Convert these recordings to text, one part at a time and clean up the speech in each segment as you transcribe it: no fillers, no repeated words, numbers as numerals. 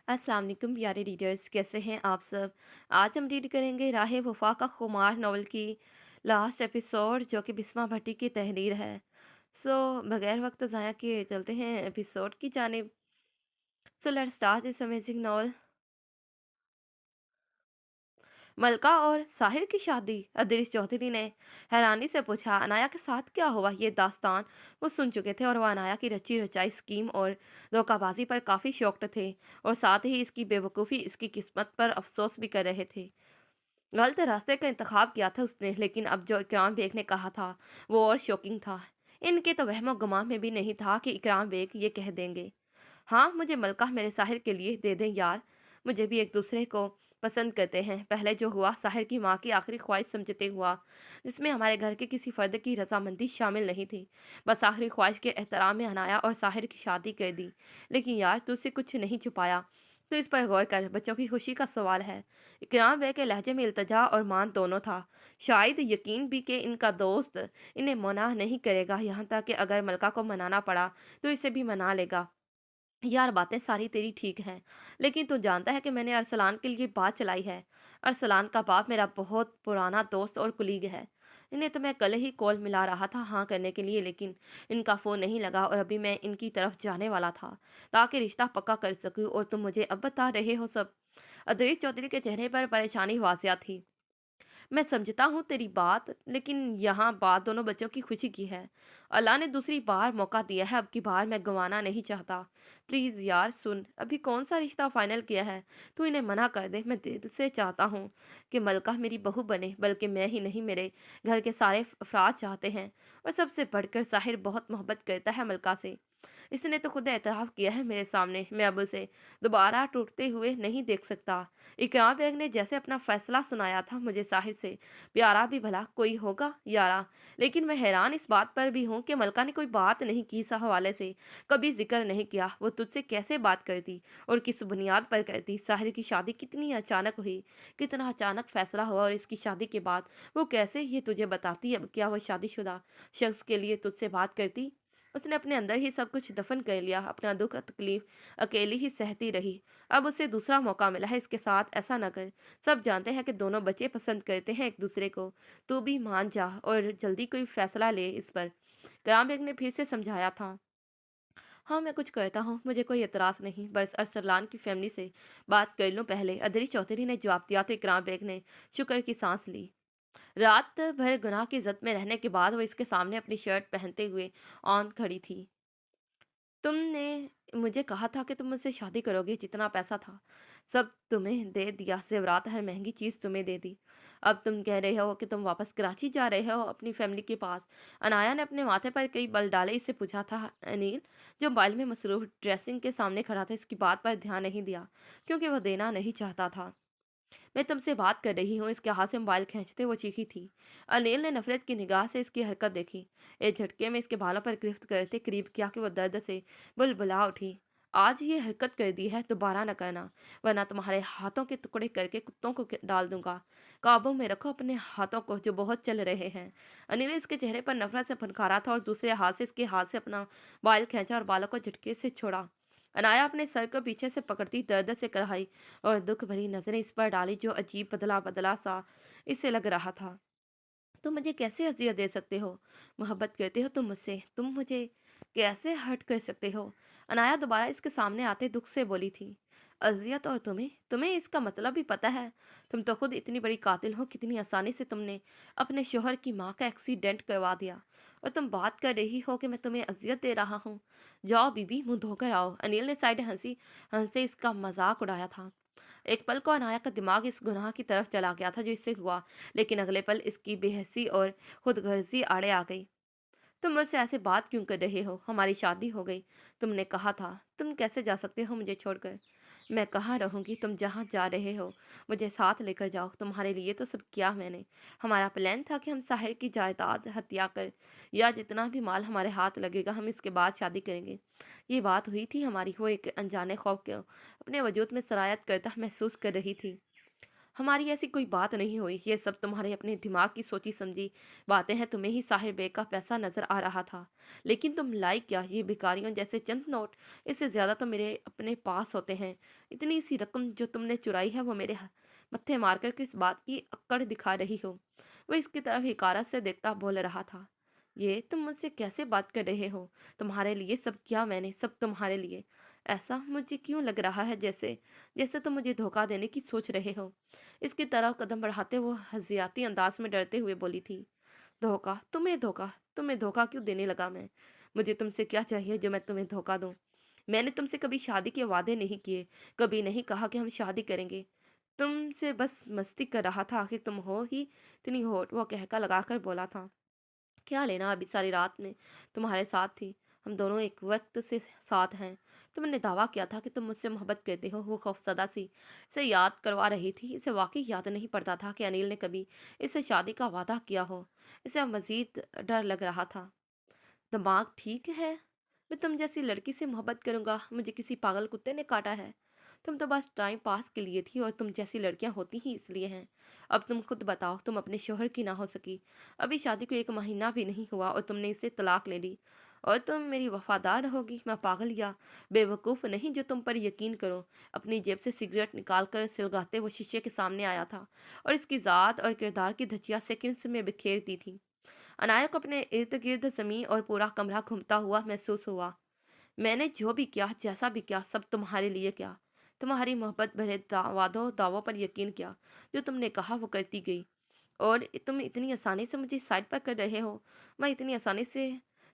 अस्सलाम वालेकुम प्यारे रीडर्स, कैसे हैं आप सब। आज हम रीड करेंगे राह वफा का खुमार नॉवल की लास्ट एपिसोड, जो कि बिस्मा भट्टी की तहरीर है। बगैर वक्त ज़ाया किए चलते हैं एपिसोड की जानिब। Let's start this amazing novel. मलका और साहिर की शादी, अदरीस चौधरी ने हैरानी से पूछा। अनाया के साथ क्या हुआ? ये दास्तान वो सुन चुके थे और वह अनाया की रची रचाई स्कीम और धोखाबाजी पर काफ़ी शॉक्ड थे, और साथ ही इसकी बेवकूफ़ी, इसकी किस्मत पर अफसोस भी कर रहे थे। गलत रास्ते का इंतखाब किया था उसने, लेकिन अब जो इकराम बेग ने कहा था वो और शॉकिंग था। इनके तो वहमो गुमान में भी नहीं था कि इकराम बेग ये कह देंगे। हाँ, मुझे मलका मेरे साहिर के लिए दे दें यार। मुझे भी एक दूसरे को पसंद करते हैं। पहले जो हुआ साहिर की माँ की आखिरी ख्वाहिश समझते हुआ, जिसमें हमारे घर के किसी फर्द की रजामंदी शामिल नहीं थी। बस आखिरी ख्वाहिश के एहतराम में अनाया और साहिर की शादी कर दी। लेकिन यार, तुझसे कुछ नहीं छुपाया, तो इस पर गौर कर। बच्चों की खुशी का सवाल है। इकराम बे के लहजे में इल्तजा और मान दोनों था। शायद यकीन भी कि इनका दोस्त इन्हें मना नहीं करेगा, यहाँ तक कि अगर मलका को मनाना पड़ा तो इसे भी मना लेगा। यार, बातें सारी तेरी ठीक हैं, लेकिन तू जानता है कि मैंने अरसलान के लिए बात चलाई है। अरसलान का बाप मेरा बहुत पुराना दोस्त और कुलीग है। इन्हें तो मैं कल ही कॉल मिला रहा था हाँ करने के लिए, लेकिन इनका फ़ोन नहीं लगा और अभी मैं इनकी तरफ जाने वाला था ताकि रिश्ता पक्का कर सकूं, और तुम मुझे अब बता रहे हो सब। अदरीस चौधरी के चेहरे पर परेशानी वाजिया थी। मैं समझता हूँ तेरी बात, लेकिन यहाँ बात दोनों बच्चों की खुशी की है। अल्लाह ने दूसरी बार मौका दिया है, अब की बार मैं गंवाना नहीं चाहता। प्लीज़ यार सुन, अभी कौन सा रिश्ता फाइनल किया है? तू इन्हें मना कर दे। मैं दिल से चाहता हूँ कि मलका मेरी बहू बने, बल्कि मैं ही नहीं, मेरे घर के सारे अफराद चाहते हैं। और सबसे बढ़कर साहिर बहुत मोहब्बत करता है मलका से। इसने तो खुद एतराफ़ किया है मेरे सामने। मैं अब उसे दोबारा टूटते हुए नहीं देख सकता। इकराम बेग ने जैसे अपना फैसला सुनाया था, मुझे साहिर से प्यारा भी भला कोई होगा यारा। लेकिन मैं हैरान इस बात पर भी हूँ कि मलका ने कोई बात नहीं की, इस हवाले से कभी जिक्र नहीं किया। वो तुझसे कैसे बात करती और किस बुनियाद पर करती? साहिर की शादी कितनी अचानक हुई, कितना अचानक फैसला हुआ, और इसकी शादी के बाद वो कैसे ये तुझे बताती? अब क्या वो शादीशुदा शख्स के लिए तुझसे बात करती? उसने अपने अंदर ही सब कुछ दफन कर लिया, अपना दुख तकलीफ अकेली ही सहती रही। अब उसे दूसरा मौका मिला है, इसके साथ ऐसा न कर। सब जानते हैं कि दोनों बच्चे पसंद करते हैं एक दूसरे को। तू भी मान जा और जल्दी कोई फैसला ले इस पर। ग्राम बेग ने फिर से समझाया था। हाँ, मैं कुछ कहता हूँ, मुझे कोई एतराज़ नहीं, बस अरसलान की फैमिली से बात कर लूँ पहले। अदरी चौधरी ने जवाब दिया तो इकराम बेग ने शुक्र की सांस ली। रात भर गुनाह की जद में रहने के बाद वो इसके सामने अपनी शर्ट पहनते हुए ऑन खड़ी थी। तुमने मुझे कहा था कि तुम मुझसे शादी करोगे, जितना पैसा था सब तुम्हें दे दिया, ज़ेवरात हर महंगी चीज़ तुम्हें दे दी। अब तुम कह रहे हो कि तुम वापस कराची जा रहे हो अपनी फैमिली के पास। अनाया ने अपने माथे पर कई बल डाले, इससे पूछा था। अनिल, जो मोबाइल में मसरूफ ड्रेसिंग के सामने खड़ा था, इसकी बात पर ध्यान नहीं दिया, क्योंकि वह देना नहीं चाहता था। मैं तुमसे बात कर रही हूँ, इसके हाथ से मोबाइल खींचते वो चीखी थी। अनिल ने नफरत की निगाह से इसकी हरकत देखी। एक झटके में इसके बालों पर गिरफ्त करते करीब किया कि वो दर्द से बुलबुला उठी। आज ये हरकत कर दी है, दोबारा न करना, वरना तुम्हारे हाथों के टुकड़े करके कुत्तों को डाल दूंगा। काबू में रखो अपने हाथों को, जो बहुत चल रहे हैं। अनिल इसके चेहरे पर नफरत से फनकारा था और दूसरे हाथ से इसके हाथ से अपना बाल खींचा और बालों को झटके से छोड़ा। अनाया अपने सर को पीछे से पकड़ती दर्द से कराई और दुख भरी नजरें इस पर डाली, जो अजीब बदला बदला सा इसे लग रहा था। तुम मुझे कैसे अजियत दे सकते हो? मोहब्बत करते हो तुम मुझसे, तुम मुझे कैसे हर्ट कर सकते हो? अनाया दोबारा इसके सामने आते दुख से बोली थी। अजियत? और तुम्हें तुम्हें इसका मतलब भी पता है? तुम तो खुद इतनी बड़ी कातिल हो, कितनी आसानी से तुमने अपने शोहर की माँ का एक्सीडेंट करवा दिया, और तुम बात कर रही हो कि मैं तुम्हें अजियत दे रहा हूँ। जाओ बीबी, मुंह धोकर आओ। अनिल ने साइड हंसी हंसे इसका मजाक उड़ाया था। एक पल को अनाया का दिमाग इस गुनाह की तरफ चला गया था जो इससे हुआ, लेकिन अगले पल इसकी बेहसी और खुदगर्जी आड़े आ गई। तुम मुझसे ऐसे बात क्यों कर रहे हो? हमारी शादी हो गई, तुमने कहा था। तुम कैसे जा सकते हो मुझे छोड़कर? मैं कहाँ रहूंगी? तुम जहाँ जा रहे हो मुझे साथ लेकर जाओ। तुम्हारे लिए तो सब किया मैंने। हमारा प्लान था कि हम साहिर की जायदाद हत्या कर, या जितना भी माल हमारे हाथ लगेगा हम इसके बाद शादी करेंगे। ये बात हुई थी हमारी। वो एक अनजाने खौफ को अपने वजूद में सरायत करता महसूस कर रही थी। हमारी ऐसी कोई बात नहीं हुई, ये सब तुम्हारे अपने दिमाग की सोची समझी बातें हैं। तुम्हें ही साहिर बेग का पैसा नजर आ रहा था, लेकिन तुम लाई क्या, ये भिखारियों जैसे चंद नोट। इससे ज्यादा तो मेरे अपने पास होते हैं। इतनी सी रकम जो तुमने चुराई है वो मेरे मत्थे मारकर किस बात की अक्कड़ दिखा रही हो। वो इसकी तरफ हिकारत से देखता बोल रहा था, ये तुम मुझसे कैसे बात कर रहे हो? तुम्हारे लिए सब किया मैंने, सब तुम्हारे लिए। ऐसा मुझे क्यों लग रहा है जैसे जैसे तुम मुझे धोखा देने की सोच रहे हो। इसकी तरफ कदम बढ़ाते वो हजियाती अंदाज में डरते हुए बोली थी, धोखा? तुम्हें धोखा? तुम्हें धोखा क्यों देने लगा मैं? मुझे तुमसे क्या चाहिए जो मैं तुम्हें धोखा दूं? मैंने तुमसे कभी शादी के वादे नहीं किए, कभी नहीं कहा कि हम शादी करेंगे। तुमसे बस मस्ती कर रहा था, आखिर तुम हो ही इतनी होट। वो कहका लगाकर बोला था, क्या लेना, अभी सारी रात में तुम्हारे साथ थी। हम दोनों एक वक्त से साथ हैं। तुमने दावा किया था कि तुम मुझसे मोहब्बत करते हो। वो खौफसदा सी इसे याद करवा रही थी। इसे वाकई याद नहीं पड़ता था कि अनिल ने कभी इससे शादी का वादा किया हो। इसे अब मजीद डर लग रहा था। दिमाग ठीक है? मैं तुम जैसी लड़की से मोहब्बत करूंगा? मुझे किसी पागल कुत्ते ने काटा है? तुम तो बस टाइम पास के लिए थी, और तुम जैसी लड़कियां होती ही इसलिए हैं। अब तुम खुद बताओ, तुम अपने शोहर की ना हो सकी। अभी शादी को एक महीना भी नहीं हुआ और तुमने इससे तलाक ले ली, और तुम मेरी वफादार रहोगी? मैं पागल या बेवकूफ़ नहीं जो तुम पर यकीन करो। अपनी जेब से सिगरेट निकाल कर सिलगाते वो शीशे के सामने आया था और इसकी ज़ात और किरदार की धज्जियां सेकंड्स में बिखेर दी थी। अनाया को अपने इर्द गिर्द जमीन और पूरा कमरा घूमता हुआ महसूस हुआ। मैंने जो भी किया, जैसा भी किया, सब तुम्हारे लिए किया। तुम्हारी मोहब्बत भरे वादों दावों पर यकीन किया। जो तुमने कहा वो करती गई। और तुम इतनी आसानी से मुझे साइड पर कर रहे हो? मैं इतनी आसानी से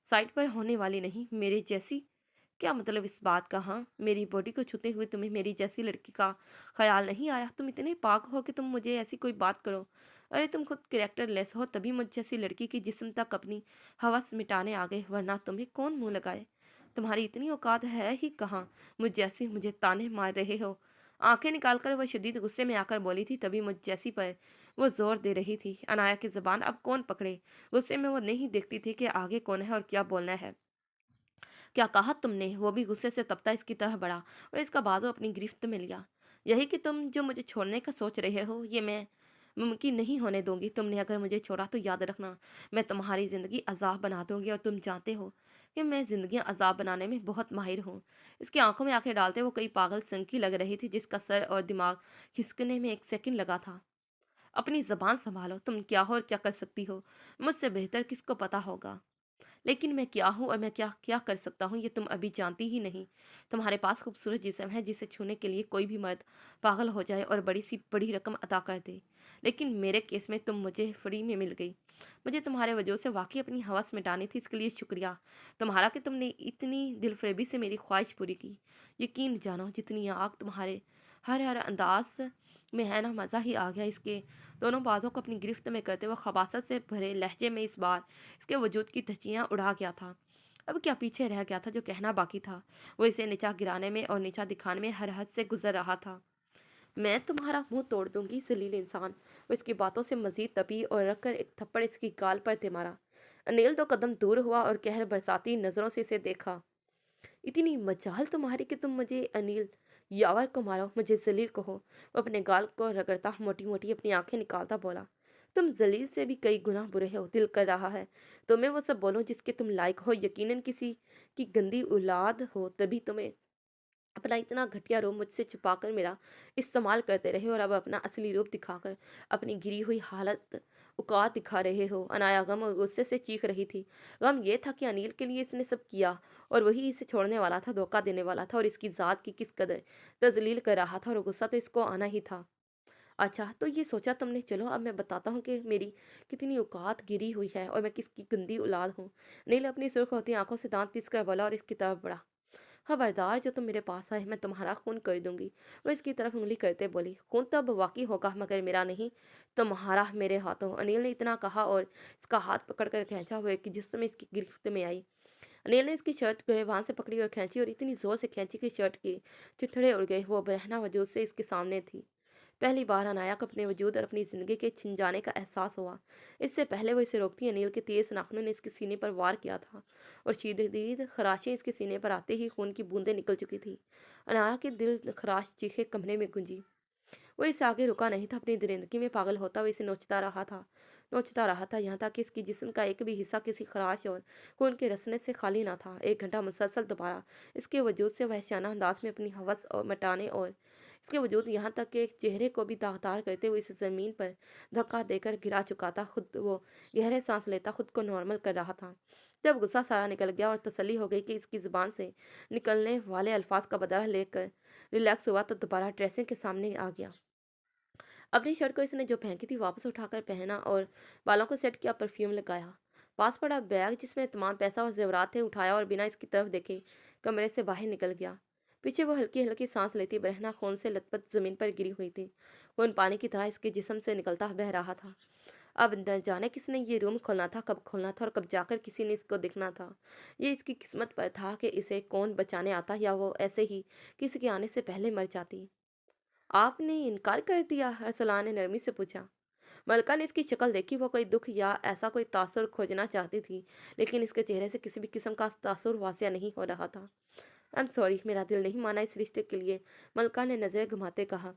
साइड पर होने वाली नहीं, मेरे जैसी। क्या मतलब इस बात का? हाँ, मेरी बॉडी को छूते हुए तुम्हें मेरी जैसी लड़की का ख्याल नहीं आया? तुम इतने पाक हो कि तुम मुझे ऐसी कोई बात करो? अरे तुम खुद कैरेक्टर लेस हो, तभी मुझ जैसी लड़की की जिस्म तक अपनी हवस मिटाने आ गए, वरना तुम्हें कौन मुंह लगाए? तुम्हारी इतनी औकात है ही कहाँ? मुझ जैसी मुझे ताने मार रहे हो? आंखें निकालकर वह शदीद गुस्से में आकर बोली थी, तभी मुझ जैसी पर वो जोर दे रही थी। अनाया की जुबान अब कौन पकड़े? गुस्से में वो नहीं देखती थी कि आगे कौन है और क्या बोलना है। क्या कहा तुमने? वो भी गुस्से से तपता इसकी तरफ बढ़ा और इसका बाजू अपनी गिरफ्त में लिया। यही कि तुम जो मुझे छोड़ने का सोच रहे हो, ये मैं मुमकिन नहीं होने दूंगी। तुमने अगर मुझे छोड़ा तो याद रखना, मैं तुम्हारी ज़िंदगी अजाब बना दूंगी, और तुम जानते हो कि मैं ज़िंदगियां अजाब बनाने में बहुत माहिर हूँ। इसकी आंखों में आंखें डालते वो कई पागल संकी लग रही थी, जिसका सर और दिमाग खिसकने में एक सेकंड लगा था। अपनी जबान संभालो, तुम क्या हो और क्या कर सकती हो, मुझसे बेहतर किसको पता होगा। लेकिन मैं क्या हूँ और मैं क्या क्या कर सकता हूँ, ये तुम अभी जानती ही नहीं। तुम्हारे पास खूबसूरत जिस्म है, जिसे छूने के लिए कोई भी मर्द पागल हो जाए और बड़ी सी बड़ी रकम अदा कर दे। लेकिन मेरे केस में तुम मुझे फ्री में मिल गई। मुझे तुम्हारे वजह से वाकई अपनी हवस मिटानी थी, इसके लिए शुक्रिया तुम्हारा कि तुमने इतनी दिलफरेबी से मेरी ख्वाहिश पूरी की। यकीन जानो, जितनी आग तुम्हारे हर हर अंदाज में है ना, मज़ा ही आ गया। इसके दोनों बाजों को अपनी गिरफ्त में करते हुए खबासत से भरे लहजे में इस बार इसके वजूद की धज्जियां उड़ा गया था। अब क्या पीछे रह गया था जो कहना बाकी था? वो इसे नीचा गिराने में और नीचा दिखाने में हर हद से गुजर रहा था। मैं तुम्हारा मुंह तोड़ दूंगी, जलील इंसान। वो इसकी बातों से मजीद तपी और रखकर एक थप्पड़ इसकी गाल पर दे मारा। अनिल दो कदम दूर हुआ और कहर बरसाती नजरों से इसे देखा। इतनी मजाल तुम्हारी कि तुम मुझे अनिल यावर को मारो, मुझे जलील कहो। वो अपने गाल को रगड़ता मोटी मोटी अपनी आंखें निकालता बोला, तुम जलील से भी कई गुना बुरे हो। दिल कर रहा है तुम्हें वो सब बोलो जिसके तुम लायक हो। यकीनन किसी की गंदी औलाद हो, तभी तुम्हें अपना इतना घटिया रूप मुझसे छुपाकर मेरा इस्तेमाल करते रहे, और अब अपना असली रूप दिखाकर अपनी गिरी हुई हालत औकात दिखा रहे हो। अनाया गम और गुस्से से चीख रही थी। गम ये था कि अनिल के लिए इसने सब किया, और वही इसे छोड़ने वाला था, धोखा देने वाला था, और इसकी जात की किस कदर तजलील कर रहा था, और गुस्सा तो इसको आना ही था। अच्छा, तो ये सोचा तुमने? चलो अब मैं बताता हूँ कि मेरी कितनी औकात गिरी हुई है और मैं किसकी गंदी औलाद हूँ। नील अपनी सुर्ख होती आंखों से दांत पीस कर बोला और इसकी तरफ बढ़ा। खबरदार, जो तुम मेरे पास आए, मैं तुम्हारा खून कर दूंगी। वो इसकी तरफ उंगली करते बोली, खून तो अब वाकई होगा, मगर मेरा नहीं, तुम्हारा मेरे हाथों। अनिल ने इतना कहा और इसका हाथ पकड़कर खींचा हुआ कि जिसमें इसकी गिरफ्त में आई। अनिल ने इसकी शर्ट गिरेबान से पकड़ी और खींची, और इतनी जोर से खींची कि शर्ट के चिथड़े उड़ गए। वो बहना वजूद से इसके सामने थी। पहली बार अनाया को अपने वजूद और अपनी जिंदगी के छिन जाने का एहसास हुआ। इससे पहले वो इसे रोकती अनिल के तेज नाखूनों ने इसके सीने पर वार किया था, और शदीद खराशें इसके सीने पर आते ही खून की बूंदें निकल चुकी थी। अनाया के दिल खराश चीखें कमरे में गूंजी। वो इससे आगे रुका नहीं था, अपनी दरिंदगी में पागल होता हुआ इसे नोचता रहा था, यहाँ तक कि इसकी जिस्म का एक भी हिस्सा किसी खराश और खून के रसने से खाली ना था। 1 घंटा मुसलसल दोबारा इसके वजूद से वहशियाना अंदाज में अपनी हवस और मटाने और इसके वजूद यहाँ तक कि एक चेहरे को भी दागदार करते हुए इस ज़मीन पर धक्का देकर गिरा चुका था। खुद वो गहरे सांस लेता खुद को नॉर्मल कर रहा था। जब गुस्सा सारा निकल गया और तसल्ली हो गई कि इसकी ज़ुबान से निकलने वाले अल्फाज का बदला लेकर रिलैक्स हुआ, तो दोबारा ड्रेसिंग के सामने आ गया। अपनी शर्ट को इसने जो फेंकी थी वापस उठाकर पहना और बालों को सेट किया, परफ्यूम लगाया। पास पड़ा बैग जिसमें तमाम पैसा और जेवरात थे उठाया और बिना इसकी तरफ देखे कमरे से बाहर निकल गया। पीछे वो हल्की हल्की सांस लेती बरहना खून से लथपथ जमीन पर गिरी हुई थी। खून पानी की तरह इसके जिस्म से निकलता बह रहा था। अब न जाने किसने ये रूम खोलना था, कब खोलना था और कब जाकर किसी ने इसको देखना था। ये इसकी किस्मत पर था कि इसे कौन बचाने आता या वो ऐसे ही किसी के आने से पहले मर जाती। आपने इनकार कर दिया? अरसलान ने नरमी से पूछा। मलका ने इसकी शक्ल देखी, वो कोई दुख या ऐसा कोई तासुर खोजना चाहती थी, लेकिन इसके चेहरे से किसी भी किस्म का तासुर वासिया नहीं हो रहा था। आई एम सॉरी, मेरा दिल नहीं माना इस रिश्ते के लिए, मलका ने नजरें घुमाते कहा।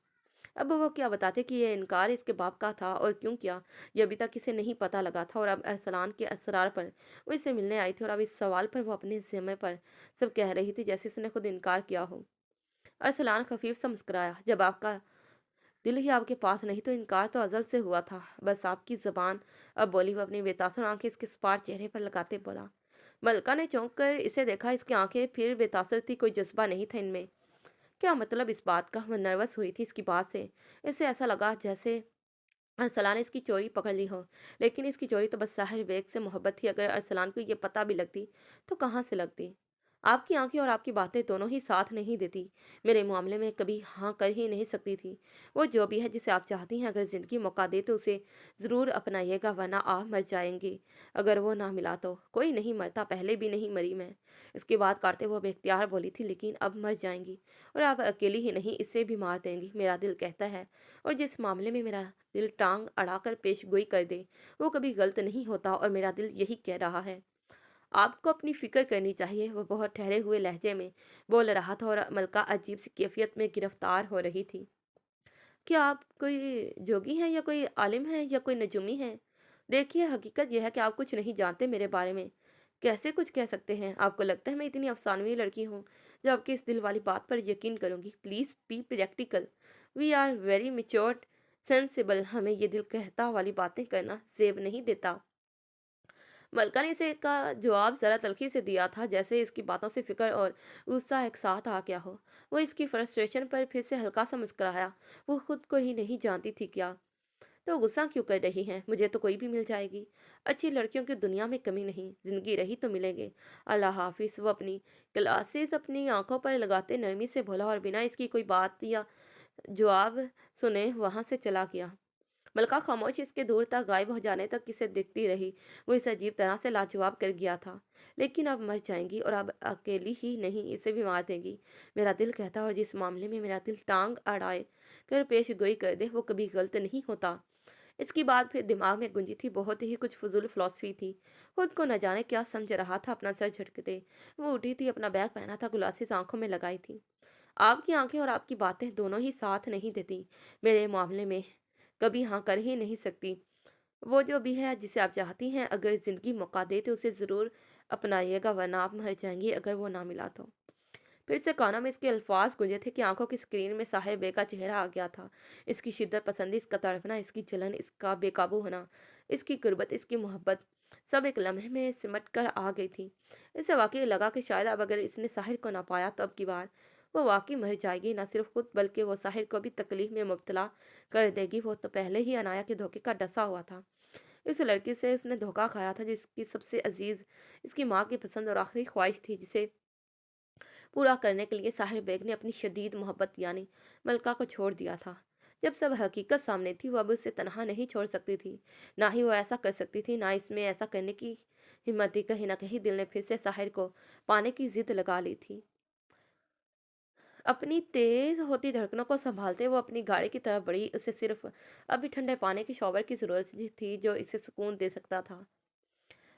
अब वो क्या बताते कि यह इनकार इसके बाप का था और क्यों किया, ये अभी तक इसे नहीं पता लगा था। और अब अरसलान के असरार पर वो इसे मिलने आई थी और अब इस सवाल पर वो अपने ज़िम्मे पर सब कह रही थी जैसे इसने खुद इनकार किया हो। अरसलान खफीफ सा मुस्कुराया। जब आपका दिल ही आपके पास नहीं तो इनकार तो अज़ल से हुआ था, बस आपकी ज़बान अब बोली। वो अपनी बेतासुर आंखें इसके सपाट चेहरे पर लगाते बोला। मलका ने चौंक कर इसे देखा, इसकी आंखें फिर बेतासुर थी, कोई जज्बा नहीं था इनमें। क्या मतलब इस बात का? वो नर्वस हुई थी इसकी बात से। इसे ऐसा लगा जैसे अरसलान ने इसकी चोरी पकड़ ली हो, लेकिन इसकी चोरी तो बस साहिर बेग से मोहब्बत थी। अगर अरसलान को ये पता भी लगती तो कहाँ से लगती? आपकी आंखें और आपकी बातें दोनों ही साथ नहीं देती। मेरे मामले में कभी हाँ कर ही नहीं सकती थी। वो जो भी है जिसे आप चाहती हैं, अगर ज़िंदगी मौका दे तो उसे ज़रूर अपनाइएगा, वरना आप मर जाएंगे। अगर वो ना मिला तो कोई नहीं मरता, पहले भी नहीं मरी मैं। इसके बाद काटते वो बेख्तियार बोली थी, लेकिन अब मर जाएंगी और आप अकेली ही नहीं, इसे भी मार देंगी, मेरा दिल कहता है। और जिस मामले में मेरा दिल टांग अड़ाकर पेशगोई कर दे वो कभी गलत नहीं होता, और मेरा दिल यही कह रहा है। आपको अपनी फिक्र करनी चाहिए, वो बहुत ठहरे हुए लहजे में बोल रहा था और मलका अजीब सी कैफियत में गिरफ्तार हो रही थी। क्या आप कोई जोगी हैं या कोई आलिम हैं या कोई नजूमी हैं? देखिए, हकीकत यह है कि आप कुछ नहीं जानते मेरे बारे में। कैसे कुछ कह सकते हैं? आपको लगता है मैं इतनी अफसानवी लड़की हूँ जो आपकी इस दिल वाली बात पर यकीन करूंगी? Please be practical. We are very matured, sensible. हमें ये दिल कहता वाली बातें करना जेब नहीं देता। मलका ने इसे का जवाब जरा तल्खी से दिया था, जैसे इसकी बातों से फिक्र और गुस्सा एक साथ आ गया हो। वो इसकी फ्रस्ट्रेशन पर फिर से हल्का सा मुस्कुराया। वो खुद को ही नहीं जानती थी क्या। तो गुस्सा क्यों कर रही हैं? मुझे तो कोई भी मिल जाएगी। अच्छी लड़कियों की दुनिया में कमी नहीं, जिंदगी रही तो मिलेंगे। अल्लाह हाफिज। वो अपनी ग्लासेस अपनी आंखों पर लगाते नरमी से बोला और बिना इसकी कोई बात या जवाब सुने वहां से चला गया। मलका खामोश इसके दूर तक गायब हो जाने तक इसे देखती रही। वो इसे अजीब तरह से लाजवाब कर गया था। लेकिन अब मर जाएंगी और अब अकेली ही नहीं, इसे भी मार देंगी, मेरा दिल कहता। और जिस मामले में मेरा दिल टांग अड़ाए कर पेश गोई कर दे वो कभी गलत नहीं होता। इसकी बात फिर दिमाग में गुंजी थी, बहुत ही कुछ फजूल फिलॉसफी थी। खुद को न जाने क्या समझ रहा था, अपना सर झटकते वो उठी थी, अपना बैग पहना था, ग्लासेस आंखों में लगाई थी। आपकी आंखें और आपकी बातें दोनों ही साथ नहीं देती मेरे मामले में, कभी हाँ कर ही नहीं सकती। वो जो भी है जिसे आप चाहती हैं, अगर ज़िंदगी मौका दे तो उसे ज़रूर अपनाइएगा, वरना आप मर जाएंगी अगर वो ना मिला तो। फिर से कानों में इसके अल्फाज गूंजे थे कि आंखों की स्क्रीन में साहिर बे का चेहरा आ गया था। इसकी शिद्दत पसंदी, इसका तड़पना, इसकी जलन, इसका बेकाबू होना, इसकी गुर्बत, इसकी मोहब्बत, सब एक लम्हे में सिमट कर आ गई थी। इसे वाकई लगा कि शायद अब अगर इसने साहिर को ना पाया तो अब की बार वो वाकई मर जाएगी, ना सिर्फ खुद बल्कि वो साहिर को भी तकलीफ में मुब्तला कर देगी। वो तो पहले ही अनाया के धोखे का डसा हुआ था। इस लड़की से उसने धोखा खाया था जिसकी सबसे अजीज इसकी माँ की पसंद और आखिरी ख्वाहिश थी, जिसे पूरा करने के लिए साहिर बेग ने अपनी शदीद मोहब्बत यानी मलका को छोड़ दिया था। जब सब हकीकत सामने थी वो अब उसे तनहा नहीं छोड़ सकती थी, ना ही वो ऐसा कर सकती थी, ना इसमें ऐसा करने की हिम्मत थी। कहीं ना कहीं दिल ने फिर से साहिर को पाने की जिद लगा ली थी। अपनी तेज होती धड़कनों को संभालते वो अपनी गाड़ी की तरफ बढ़ी। उसे सिर्फ अभी ठंडे पानी की शॉवर की जरूरत थी जो इसे सुकून दे सकता था।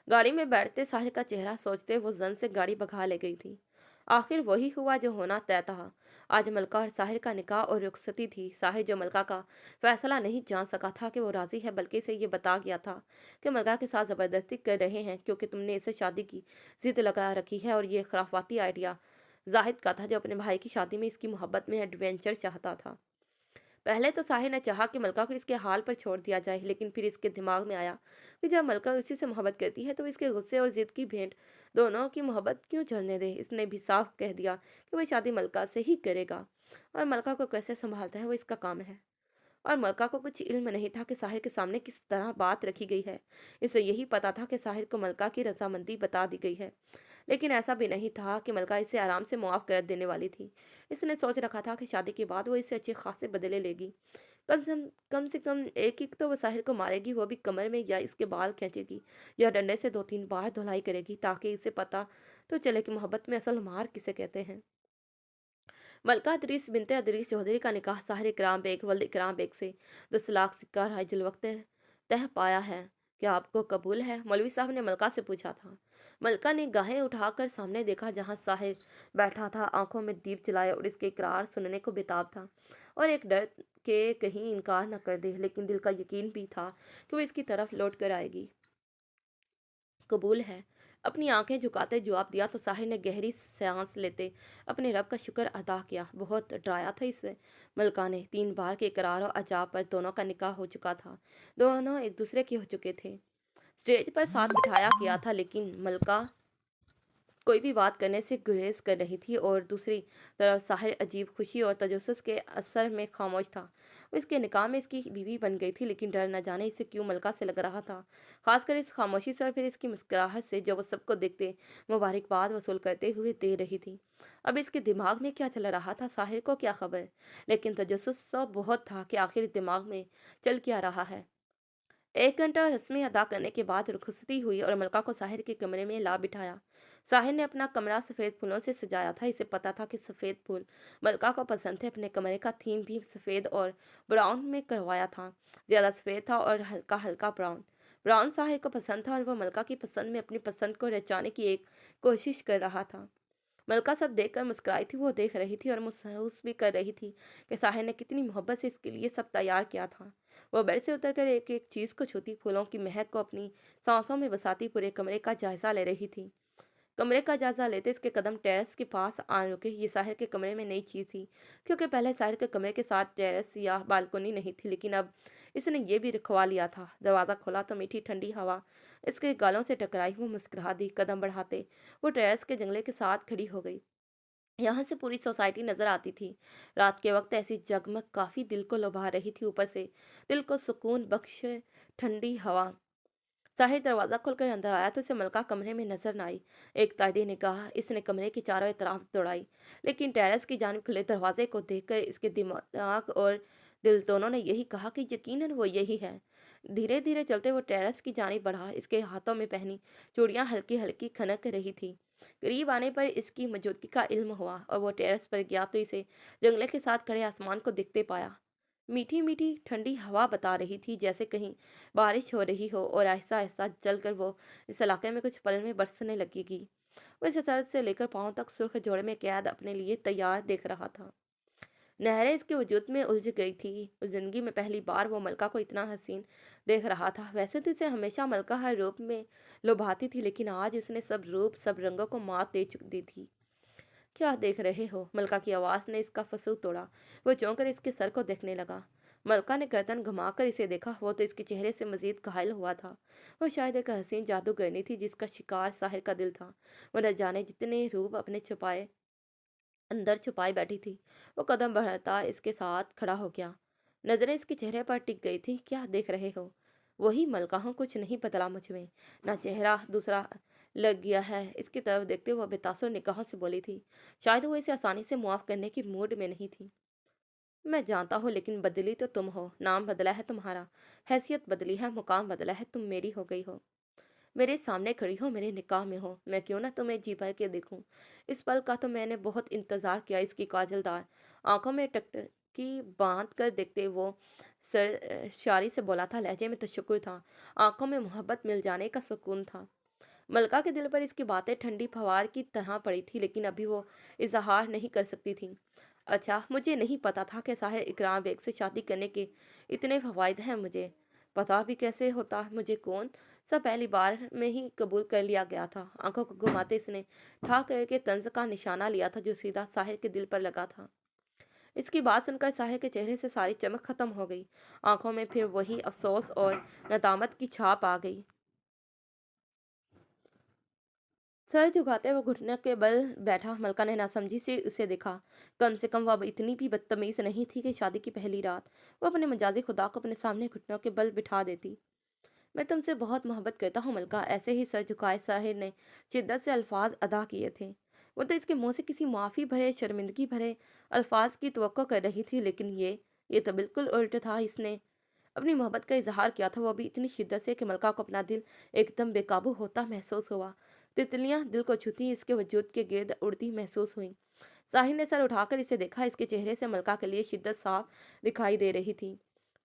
गाड़ी में बैठते साहिर का चेहरा सोचते वो जन से गाड़ी भगा ले गई थी। आखिर वही हुआ जो होना तय था। आज मलका और साहिर का निकाह और रुखसती थी। साहिर जो मलका का फैसला नहीं जान सका था कि वो राजी है, बल्कि से ये बता गया था कि मलका के साथ जबरदस्ती कर रहे हैं क्योंकि तुमने इसे शादी की जिद लगा रखी है। और ये खराफाती आइडिया जाहिद का था, जो अपने भाई की शादी में इसकी मोहब्बत में एडवेंचर चाहता था। पहले तो साहिर ने चाहा कि मलका को इसके हाल पर छोड़ दिया जाए, लेकिन फिर इसके दिमाग में आया कि जब मलका उसी से मोहब्बत करती है तो इसके गुस्से और जिद की भेंट दोनों की मोहब्बत क्यों झड़ने दे। इसने भी साफ कह दिया कि वह शादी मलका से ही करेगा, और मलका को कैसे संभालता है वो इसका काम है। और मलका को कुछ इल्म नहीं था कि साहिर के सामने किस तरह बात रखी गई है। इसे यही पता था कि साहिर को मलका की रजामंदी बता दी गई है, लेकिन ऐसा भी नहीं था कि मलका इसे आराम से मुआफ कर देने वाली थी। इसने सोच रखा था कि शादी के बाद वो इसे अच्छे खासे बदले लेगी। कम से कम एक एक तो वो साहिर को मारेगी, वो भी कमर में, या इसके बाल खींचेगी, या डंडे से 2-3 बार धुलाई करेगी, ताकि इसे पता तो चले कि मोहब्बत में असल मार किसे कहते हैं। मलका अदरीस बिनते अदरीस चौधरी का निकाह साहिर इकराम बेग वल्द इकराम बेग से 10 लाख सिक्का राइजुल वक्त तह पाया है। क्या आपको कबूल है? मौलवी साहब ने मलका से पूछा था। मलका ने गाहें उठाकर सामने देखा, जहां साहिर बैठा था, आंखों में दीप जलाए और इसके इकरार सुनने को बेताब था, और एक डर के कहीं इनकार न कर दे, लेकिन दिल का यकीन भी था कि वो इसकी तरफ लौट कर आएगी। कबूल है, अपनी आंखें झुकाते जवाब दिया तो साहिर ने गहरी सांस लेते अपने रब का शुक्र अदा किया। बहुत डराया था इससे मलका ने। 3 बार के इकरार और अजाब पर दोनों का निकाह हो चुका था। दोनों एक दूसरे के हो चुके थे। स्टेज पर साथ बिठाया किया था, लेकिन मलका कोई भी बात करने से गुरेज कर रही थी, और दूसरी तरफ साहिर अजीब खुशी और तजस्सुस के असर में खामोश था। वो इसके निकाह में इसकी बीवी बन गई थी, लेकिन डर न जाने इसे क्यों मलका से लग रहा था, खासकर इस खामोशी से और फिर इसकी मुस्कुराहट से जो वो सबको देखते मुबारकबाद वसूल करते हुए दे रही थी। अब इसके दिमाग में क्या चल रहा था, साहिर को क्या खबर, लेकिन तजस्सुस तो बहुत था कि आखिर इस दिमाग में चल क्या रहा है। 1 घंटा रस्में अदा करने के बाद रुखसती हुई और मलका को साहिर के कमरे में ला बिठाया। साहिर ने अपना कमरा सफ़ेद फूलों से सजाया था। इसे पता था कि सफ़ेद फूल मलका को पसंद थे। अपने कमरे का थीम भी सफ़ेद और ब्राउन में करवाया था। ज़्यादा सफ़ेद था और हल्का हल्का ब्राउन। ब्राउन साहिर को पसंद था, और वह मलका की पसंद में अपनी पसंद को रचाने की एक कोशिश कर रहा था। मलका सब देखकर मुस्कुराई थी। वो देख रही थी और महसूस भी कर रही थी कि साहिर ने कितनी मोहब्बत से इसके लिए सब तैयार किया था। वह बेड से उतरकर एक एक चीज को छूती, फूलों की महक को अपनी सांसों में बसाती पूरे कमरे का जायजा ले रही थी। कमरे का जायजा लेते इसके कदम टेरेस के पास आ रुके। ये साहिर के कमरे में नई चीज थी, क्योंकि पहले साहिर के कमरे के साथ टेरेस या बालकोनी नहीं थी, लेकिन अब इसने ये भी रखवा लिया था। दरवाज़ा खोला तो मीठी ठंडी हवा इसके गालों से टकराई। वो मुस्कुरा दी। कदम बढ़ाते वो टेरेस के जंगले के साथ खड़ी हो गई। यहाँ से पूरी सोसाइटी नजर आती थी। रात के वक्त ऐसी जगमग काफी दिल को लुभा रही थी। ऊपर से दिल को सुकून बख्श ठंडी हवा। साहिर दरवाजा खोलकर अंदर आया तो उसे मलका कमरे में नजर न आई। एक ताइदी निगाह इसने कमरे की चारों तरफ दौड़ाई, लेकिन टेरेस की जानिब खुले दरवाजे को देखकर इसके दिमाग और दिल दोनों ने यही कहा कि यकीनन वो यही है। धीरे धीरे चलते वो टेरेस की जानिब बढ़ा। इसके हाथों में पहनी चूड़ियां हल्की हल्की खनक रही थी। करीब आने पर इसकी मौजूदगी का इल्म हुआ, और वो टेरेस पर गया तो इसे जंगले के साथ खड़े आसमान को देखते पाया। मीठी मीठी ठंडी हवा बता रही थी जैसे कहीं बारिश हो रही हो, और ऐसा ऐसा चलकर वो इस इलाके में कुछ पल में बरसने लगेगी। वो इसे सर से लेकर पांव तक सुर्ख जोड़े में कैद अपने लिए तैयार देख रहा था। नहरें इसके वजूद में उलझ गई थी। उस जिंदगी में पहली बार वो मलका को इतना हसीन देख रहा था। वैसे तो इसे हमेशा मलका हर रूप में लुभाती थी, लेकिन आज उसने सब रूप सब रंगों को मात दे चुकी थी। क्या देख रहे हो? मलका की आवाज ने इसका फसूल तोड़ा। वो चौंक कर इसके सर को देखने लगा। मलका ने गर्दन घुमाकर इसे देखा। वो तो इसके चेहरे से मजीद घायल हुआ था। वो शायद एक हसीन जादूगरनी थी जिसका शिकार साहिर का दिल था। वो न जाने जितने रूप अपने छुपाए अंदर छुपाई बैठी थी। वो कदम बढ़ाता इसके साथ खड़ा हो गया। नजरें इसके चेहरे पर टिक गई थी। क्या देख रहे हो? वही मलका हूँ, कुछ नहीं बदला मुझ में। ना चेहरा दूसरा लग गया है। इसकी तरफ देखते हुए बेतासुर निगाहों से बोली थी। शायद वो इसे आसानी से मुआफ करने की मूड में नहीं थी। मैं जानता हूँ, लेकिन बदली तो तुम हो। नाम बदला है तुम्हारा, हैसियत बदली है, मुकाम बदला है, तुम मेरी हो गई हो। मेरे सामने खड़ी हो, मेरे निकाह में हो। मैं क्यों ना तुम्हें जी भर के देखूं। इस पल का तो मैंने बहुत इंतजार किया। इसकी काजलदार आंखों में टकटकी बांध कर देखते वो सर शारी से बोला था। लहजे में तशक्कुर था, आंखों में मोहब्बत मिल जाने का सुकून था। मलका के दिल पर इसकी बातें ठंडी फवार की तरह पड़ी थी, लेकिन अभी वो इजहार नहीं कर सकती थी। अच्छा, मुझे नहीं पता था कि साहिर इकराम बेग से शादी करने के इतने फवायद हैं। मुझे पता भी कैसे होता? मुझे कौन सा पहली बार में ही कबूल कर लिया गया था? आंखों को घुमाते इसने ठा करके तंज का निशाना लिया था, जो सीधा साहिर के दिल पर लगा था। इसकी बात सुनकर साहिर के चेहरे से सारी चमक खत्म हो गई। आंखों में फिर वही अफसोस और नदामत की छाप आ गई। सर झुकाते वो घुटने के बल बैठा। मलका ने नासमझी से उसे देखा। कम से कम वो अब इतनी भी बदतमीज नहीं थी कि शादी की पहली रात वो अपने मजाजी खुदा को अपने सामने घुटनों के बल बिठा देती। मैं तुमसे बहुत मोहब्बत करता हूँ मलका, ऐसे ही सर झुकाए साहिर ने शिद्दत से अल्फाज अदा किए थे। वो तो इसके मुंह से किसी माफी भरे शर्मिंदगी भरे अल्फाज की तवक्को कर रही थी, लेकिन ये तो बिल्कुल उल्ट था। इसने अपनी मोहब्बत का इजहार किया था, वो भी इतनी शिद्दत से कि मलका को अपना दिल एकदम बेकाबू होता महसूस हुआ। तितलियां दिल को छूती इसके वजूद के गिर्द उड़ती महसूस हुई। साहिल ने सर उठाकर इसे देखा। इसके चेहरे से मलका के लिए शिद्दत साफ दिखाई दे रही थी।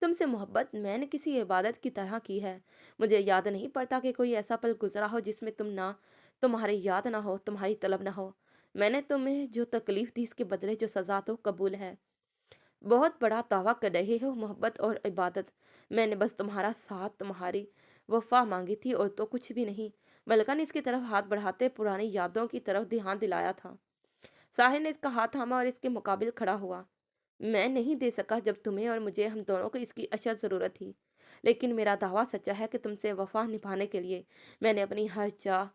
तुमसे मोहब्बत मैंने किसी इबादत की तरह की है। मुझे याद नहीं पड़ता कि कोई ऐसा पल गुजरा हो जिसमें तुम्हारी याद ना हो, तुम्हारी तलब ना हो। मैंने तुम्हें जो तकलीफ दी, इसके बदले जो सजा तो कबूल है। बहुत बड़ा दावा कर रहे हो मोहब्बत और इबादत। मैंने बस तुम्हारा साथ, तुम्हारी वफा मांगी थी और तो कुछ भी नहीं। मलका ने इसकी तरफ हाथ बढ़ाते पुरानी यादों की तरफ ध्यान दिलाया था। साहिर ने इसका हाथ थामा और इसके मुकाबिल खड़ा हुआ। मैं नहीं दे सका जब तुम्हें और मुझे, हम दोनों को इसकी अशद ज़रूरत थी। लेकिन मेरा दावा सच्चा है कि तुमसे वफा निभाने के लिए मैंने अपनी हर चाह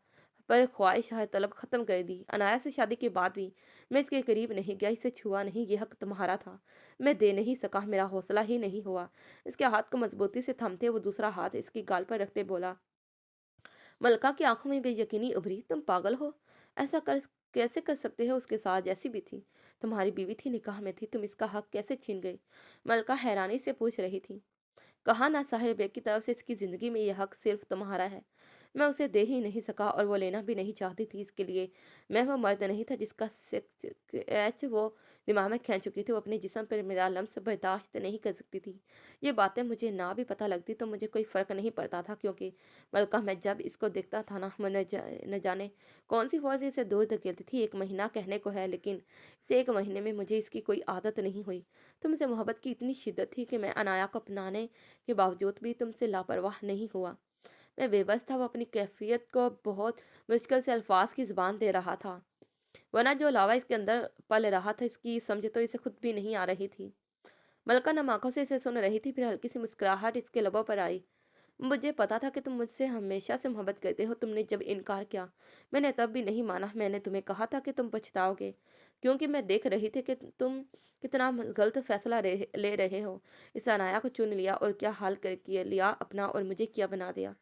पर ख्वाहिश, हर तलब ख़त्म कर दी। अनाया से शादी के बाद भी मैं इसके करीब नहीं गया, इसे छुआ नहीं। ये हक तुम्हारा था, मैं दे नहीं सका, मेरा हौसला ही नहीं हुआ। इसके हाथ को मजबूती से थमते वो दूसरा हाथ इसकी गाल पर रखते बोला। मलका की आंखों में बेयकीनी उभरी। तुम पागल हो? ऐसा कर कैसे कर सकते हो? उसके साथ जैसी भी थी, तुम्हारी बीवी थी, निकाह में थी, तुम इसका हक कैसे छीन गई? मलका हैरानी से पूछ रही थी। कहा ना साहिर बेग की तरफ से इसकी जिंदगी में यह हक सिर्फ तुम्हारा है। मैं उसे दे ही नहीं सका और वो लेना भी नहीं चाहती थी। इसके लिए मैं वो मर्द नहीं था जिसका स्केच वो दिमाग में खींच चुकी थी। वो अपने जिस्म पर मेरा लम्स बर्दाश्त नहीं कर सकती थी। ये बातें मुझे ना भी पता लगती तो मुझे कोई फ़र्क नहीं पड़ता था, क्योंकि मलका मैं जब इसको देखता था ना, मैं न जाने कौन सी फौज इसे दूर धकेलती थी। 1 महीना कहने को है, लेकिन इस 1 महीने में मुझे इसकी कोई आदत नहीं हुई। तुमसे मोहब्बत की इतनी शिद्दत थी कि मैं अनाया को अपनाने के बावजूद भी तुमसे लापरवाह नहीं हुआ। मैं बेबस था। वो अपनी कैफियत को बहुत मुश्किल से अल्फाज की ज़ुबान दे रहा था, वरना जो लावा इसके अंदर पल रहा था, इसकी समझ तो इसे खुद भी नहीं आ रही थी। मलका नम आंखों से इसे सुन रही थी, फिर हल्की सी मुस्कुराहट इसके लबों पर आई। मुझे पता था कि तुम मुझसे हमेशा से मोहब्बत करते हो। तुमने जब इनकार किया, मैंने तब भी नहीं माना। मैंने तुम्हें कहा था कि तुम पछताओगे, क्योंकि मैं देख रही थी कि तुम कितना गलत फैसला ले रहे हो। इस अनाया को चुन लिया और क्या हाल कर किया लिया अपना, और मुझे क्या बना दिया।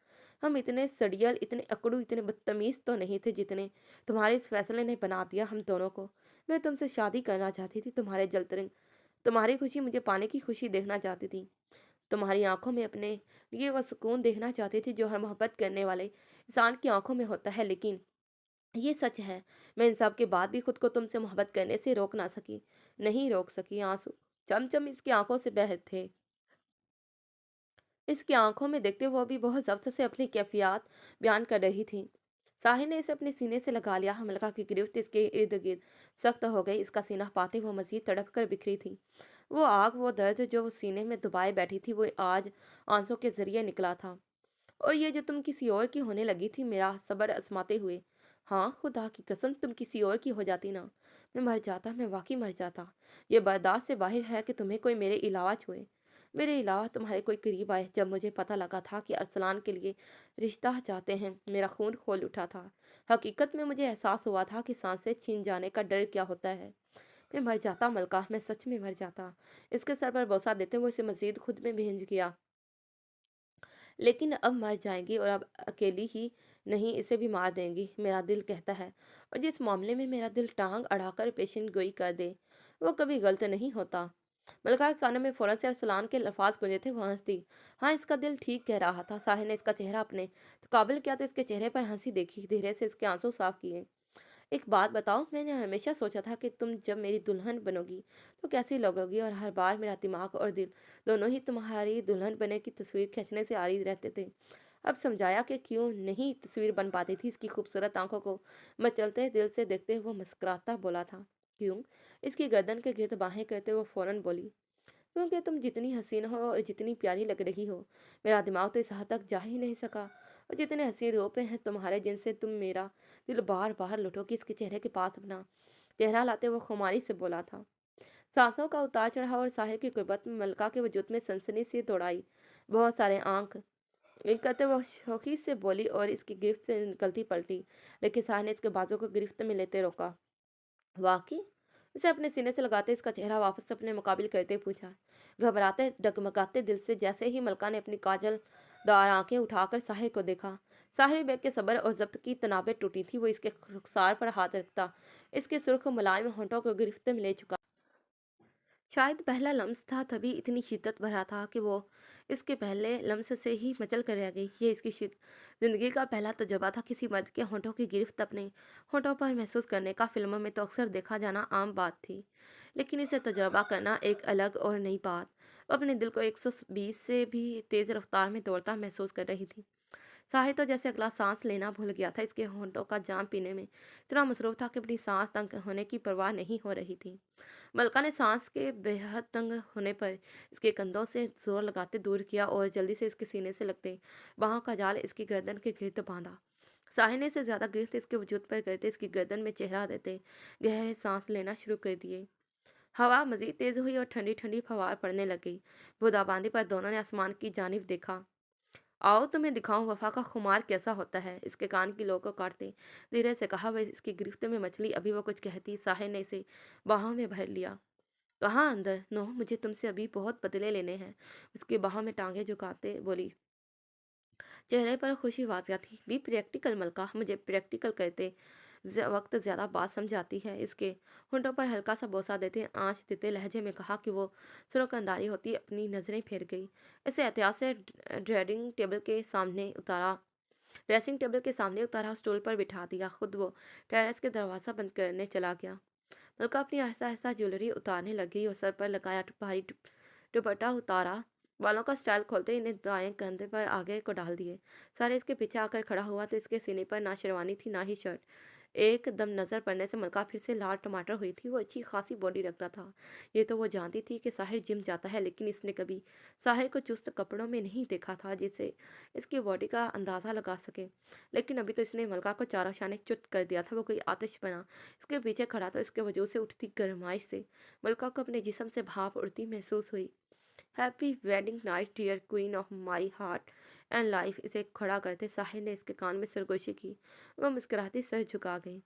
हम इतने सड़ियल, इतने अकड़ू, इतने बदतमीज तो नहीं थे जितने तुम्हारे इस फैसले ने बना दिया हम दोनों को। मैं तुमसे शादी करना चाहती थी, तुम्हारी खुशी मुझे पाने की खुशी देखना चाहती थी। तुम्हारी आंखों में अपने लिए वह सुकून देखना चाहती थी जो हर मोहब्बत करने वाले इंसान की आंखों में होता है। लेकिन ये सच है, मैं इन सब के बाद भी खुद को तुमसे मोहब्बत करने से रोक ना सकी, नहीं रोक सकी। आंसू चमचम इसकी आंखों से बह थे। इसकी आंखों में देखते हुए भी बहुत जब्त से अपनी कैफियत बयान कर रही थी। साहिर ने इसे अपने सीने से लगा लिया। हमलका की गिरफ्त इसके इर्द गिर्द सख्त हो गई। इसका सीना पाते वो मजीद तड़प कर बिखरी थी। वो आग, वो दर्द जो वो सीने में दबाए बैठी थी, वो आज आंसू के जरिए निकला था। और ये जो तुम किसी और की होने लगी थी, मेरा सब्र आजमाते हुए। हाँ, खुदा की कसम, तुम किसी और की हो जाती ना, मैं मर जाता, मैं वाकई मर जाता। ये बर्दाश्त से बाहर है कि तुम्हें कोई मेरे अलावा छुए, मेरे अलावा तुम्हारे कोई करीब आए। जब मुझे पता लगा था कि अरसलान के लिए रिश्ता चाहते हैं, मेरा खून खोल उठा था। हकीकत में मुझे एहसास हुआ था कि सांसें छीन जाने का डर क्या होता है। मैं मर जाता मलका, मैं सच में मर जाता। इसके सर पर बोसा देते हुए इसे मजीद खुद में भेज गया। लेकिन अब मर जाएंगी, और अब अकेली ही नहीं, इसे भी मार देंगी, मेरा दिल कहता है। और जिस मामले में मेरा दिल टांग अड़ाकर पेशन गोई कर दे, वो कभी गलत नहीं होता। मलका के कानों में फौरन से अरसलान के अल्फाज गूंजे थे। वो हंसती। हाँ, इसका दिल ठीक कह रहा था। साहिर ने इसका चेहरा अपने काबिल किया तो इसके चेहरे पर हंसी देखी। धीरे से इसके आंसू साफ किए। एक बात बताओ, मैंने हमेशा सोचा था कि तुम जब मेरी दुल्हन बनोगी तो कैसी लगोगी, और हर बार मेरा दिमाग और दिल दोनों ही तुम्हारी दुल्हन बने की तस्वीर खींचने से आरी रहते थे। अब समझाया कि क्यों नहीं तस्वीर बन पाती थी। इसकी खूबसूरत आंखों को मचलते दिल से देखते हुए मुस्कुराता बोला था, क्यों? इसकी गर्दन के गिर्द बाहें करते वो फौरन बोली, क्योंकि तुम जितनी हसीन हो और जितनी प्यारी लग रही हो, मेरा दिमाग तो इस हद तक जा ही नहीं सका। और जितने हसीन रूप हैं तुम्हारे, जिनसे तुम मेरा दिल बार बार लुटोगी। इसके चेहरे के पास अपना चेहरा लाते वो खुमारी से बोला था। सांसों का उतार चढ़ाव और साहिर की गुर्बत में मलका के वजूद में सनसनी सी दौड़ाई। बहुत सारे आंख एक कहते वो शौकी से बोली और इसकी गिरफ्त से निकलती पलटी, लेकिन साहिर ने इसके बाजू को गिरफ्त में लेते रोका। वाकई? उसे अपने सीने से लगाते इसका चेहरा वापस अपने मुकाबिल करते पूछा, घबराते डगमगाते दिल से। जैसे ही मलका ने अपनी काजल दार आंखें उठाकर साहिर को देखा, साहिर बेग के सब्र और जब्त की तनाबें टूटी थी। वो इसके रुखसार पर हाथ रखता इसके सुर्ख मुलायम होंठों को गिरफ्त में ले चुका। शायद पहला लम्स था, तभी इतनी शिद्दत भरा था कि वो इसके पहले लम्स से ही मचल कर रह गई। ये इसकी जिंदगी का पहला तजुर्बा था, किसी मर्द के होंठों की गिरफ्त अपने होंठों पर महसूस करने का। फिल्मों में तो अक्सर देखा जाना आम बात थी, लेकिन इसे तजुर्बा करना एक अलग और नई बात। वो अपने दिल को 120 से भी तेज रफ्तार में दौड़ता महसूस कर रही थी। साहिद तो जैसे अगला सांस लेना भूल गया था। इसके होंठों का जाम पीने में इतना मसरूफ था कि अपनी सांस तंग होने की परवाह नहीं हो रही थी। मलका ने सांस के बेहद तंग होने पर इसके कंधों से जोर लगाते दूर किया और जल्दी से इसके सीने से लगते बाहों का जाल इसकी गर्दन के गिर्द बांधा। साहिल ने से ज्यादा गिरफ्त इसके वजूद पर करते इसकी गर्दन में चेहरा देते गहरे सांस लेना शुरू कर दिए। हवा मजीद तेज हुई और ठंडी ठंडी फवार पड़ने लगी। बूंदाबांदी पर दोनों ने आसमान की जानिब देखा। आओ तुम्हें दिखाऊं वफा का खुमार कैसा होता है, इसके कान की लो को काटते धीरे से कहा। वह इसकी गिरफ्त में मछली अभी वो कुछ कहती, साहिल ने इसे बाहों में भर लिया। कहाँ अंदर? नो, मुझे तुमसे अभी बहुत बदले लेने हैं, उसकी बाहों में टांगे झुकाते बोली। चेहरे पर खुशी वाजिया थी। बी प्रैक्टिकल मलका, मुझे प्रैक्टिकल करते वक्त ज्यादा बात समझ आती है। इसके होंठों पर हल्का सा बोसा देते आंच देते लहजे में कहा कि वो सुरकंदारी होती अपनी नजरें फेर गई। इसे एहतियात से ड्रेसिंग टेबल के सामने उतारा, स्टूल पर बिठा दिया। खुद वो टेरेस के दरवाज़ा बंद करने चला गया। मलका अपनी आहिस्ता आहिस्ता ज्वेलरी उतारने लगी और सर पर लगाया भारी दुपट्टा उतारा। बालों का स्टाइल खोलते इन्हें दाएं कंधे पर आगे को डाल दिए। सारे इसके पीछे आकर खड़ा हुआ तो इसके सीने पर ना शेरवानी थी ना ही शर्ट। एक दम नजर पड़ने से मलका फिर से लाल टमाटर हुई थी। वो अच्छी खासी बॉडी रखता था। ये तो वो जानती थी कि साहिर जिम जाता है, लेकिन इसने कभी साहिर को चुस्त कपड़ों में नहीं देखा था जिससे इसकी बॉडी का अंदाजा लगा सके। लेकिन अभी तो इसने मलका को चारों शाने चुत कर दिया था। वो कोई आतिश बना इसके पीछे खड़ा तो इसके वजूद से उठती गर्माइश से मलका को अपने जिस्म से भाप उड़ती महसूस हुई। Happy wedding night dear queen of my heart and life, इसे खड़ा करते साहिल ने इसके कान में सरगोशी की। वह मुस्कुराती सर झुका गई।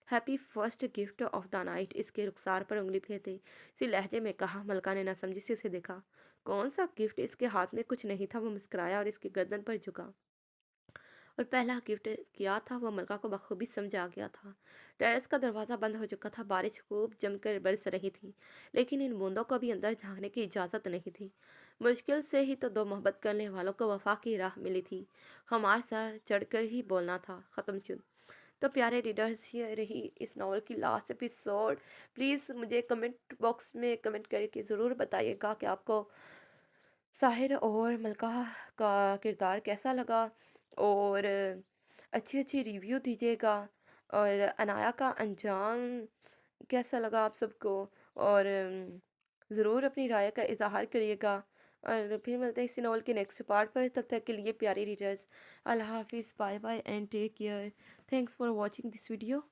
Happy first gift of the night, इसके रुखसार पर उंगली फेरते इसी लहजे में कहा। मलका ने नासमझी से इसे देखा। कौन सा गिफ्ट? इसके हाथ में कुछ नहीं था। वो मुस्कुराया और इसकी गर्दन पर झुका। और पहला गिफ्ट क्या था वो मलका को बखूबी समझ आ गया था। टेरेस का दरवाज़ा बंद हो चुका था। बारिश खूब जमकर बरस रही थी, लेकिन इन बूंदों को भी अंदर झांकने की इजाज़त नहीं थी। मुश्किल से ही तो दो मोहब्बत करने वालों को वफा की राह मिली थी। हमार सर चढ़कर ही बोलना था। ख़त्म शुद। तो प्यारे रीडर्स, ये रही इस नावल की लास्ट एपिसोड। प्लीज़ मुझे कमेंट बॉक्स में कमेंट करके ज़रूर बताइएगा कि आपको साहिर और मलका का किरदार कैसा लगा, और अच्छी अच्छी रिव्यू दीजिएगा। और अनाया का अंजाम कैसा लगा आप सबको, और ज़रूर अपनी राय का इजहार करिएगा। और फिर मिलते हैं इसी नॉवल के नेक्स्ट पार्ट पर। तब तक के लिए प्यारी रीडर्स, अल्लाह हाफिज़, bye bye and take care. Thanks for watching this video.